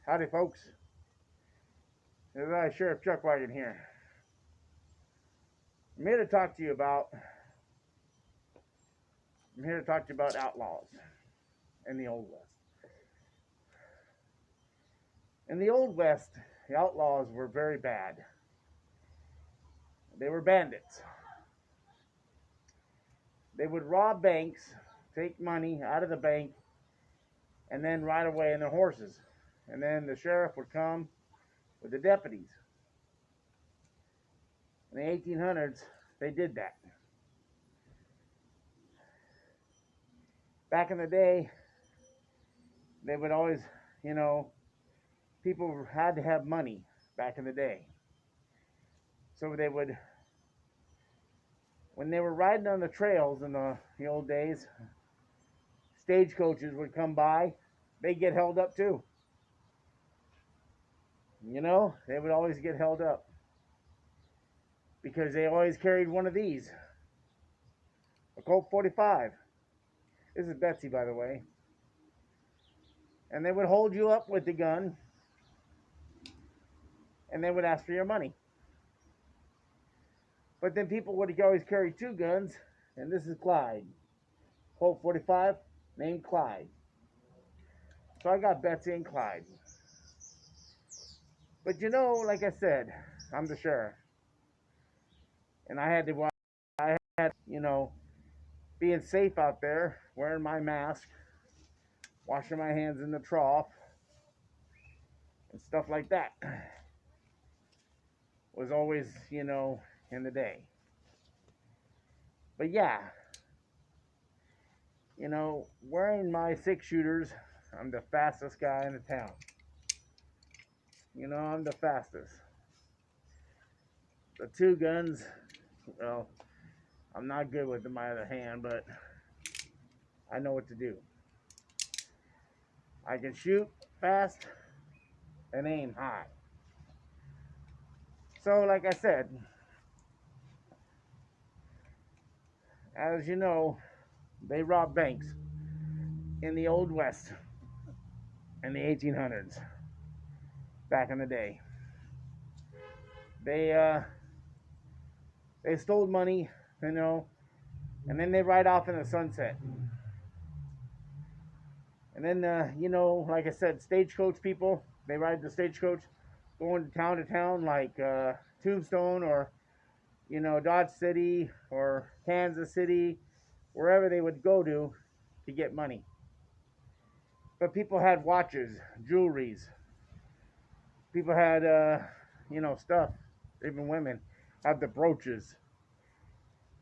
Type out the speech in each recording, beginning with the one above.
Howdy, folks. This is Sheriff Chuckwagon here. I'm here to talk to you about. I'm here to talk to you about outlaws in the Old West. In the Old West, the outlaws were very bad. They were bandits. They would rob banks, take money out of the bank, and then ride away on their horses. And then the sheriff would come with the deputies. In the 1800s, they did that. Back in the day, they would always, people had to have money back in the day. So they would, when they were riding on the trails in the old days, stagecoaches would come by, they'd get held up too. They would always get held up because they always carried one of these, a Colt 45. This is Betsy, by the way. And they would hold you up with the gun, and they would ask for your money. But then people would always carry two guns, and this is Clyde. Colt 45, named Clyde. So I got Betsy and Clyde. But like I said, I'm the sheriff. And I had being safe out there, wearing my mask, washing my hands in the trough, and stuff like that was always, in the day. But yeah, wearing my 6-shooters, I'm the fastest guy in the town. I'm the fastest. The two guns, well, I'm not good with my other hand, but I know what to do. I can shoot fast and aim high. So, like I said, as you know, they robbed banks in the Old West in the 1800s, back in the day. They stole money, and then they ride off in the sunset. And then, like I said, stagecoach people, they ride the stagecoach going to town like Tombstone or, Dodge City or Kansas City, wherever they would go to get money. But people had watches, jewelries. People had, stuff. Even women had the brooches.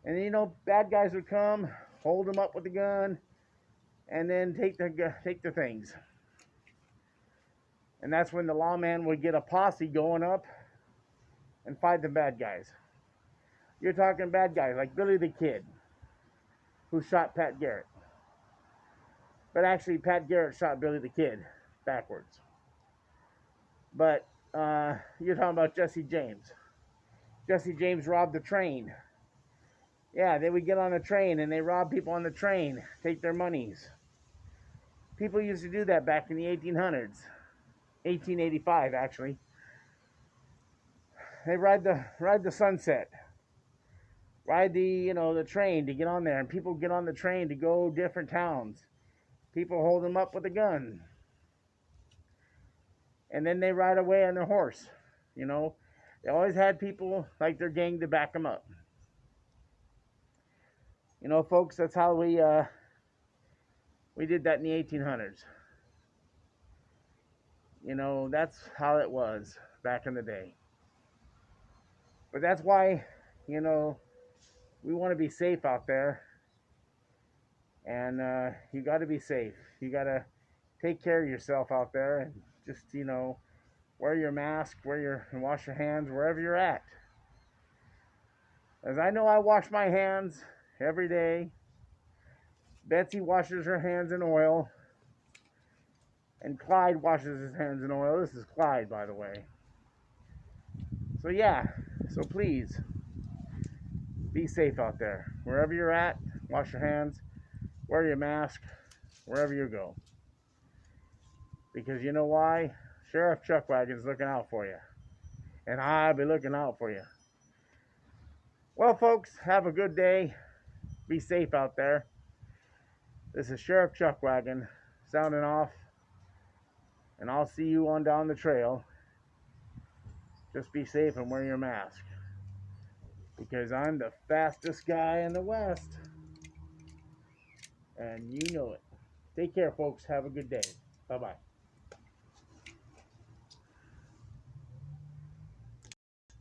And, bad guys would come, hold them up with the gun, and then take the things. And that's when the lawman would get a posse going up and fight the bad guys. You're talking bad guys like Billy the Kid, who shot Pat Garrett. But actually, Pat Garrett shot Billy the Kid backwards. But you're talking about Jesse James. Jesse James robbed the train. Yeah, they would get on the train and they rob people on the train, take their monies. People used to do that back in the 1800s. 1885, actually. They ride the sunset, ride the train to get on there, and people get on the train to go different towns. People hold them up with a gun, and then they ride away on their horse. They always had people like their gang to back them up. Folks, that's how we did that in the 1800s. That's how it was back in the day. But that's why, we want to be safe out there. And you got to be safe. You got to take care of yourself out there and just, wear your mask, and wash your hands wherever you're at. As I know, I wash my hands every day. Betsy washes her hands in oil. And Clyde washes his hands in oil. This is Clyde, by the way. So yeah, so please, be safe out there. Wherever you're at, wash your hands, wear your mask, wherever you go. Because you know why? Sheriff Chuck Wagon's looking out for you. And I'll be looking out for you. Well, folks, have a good day. Be safe out there. This is Sheriff Chuck Wagon sounding off. And I'll see you on down the trail. Just be safe and wear your mask. Because I'm the fastest guy in the West. And you know it. Take care, folks. Have a good day. Bye-bye.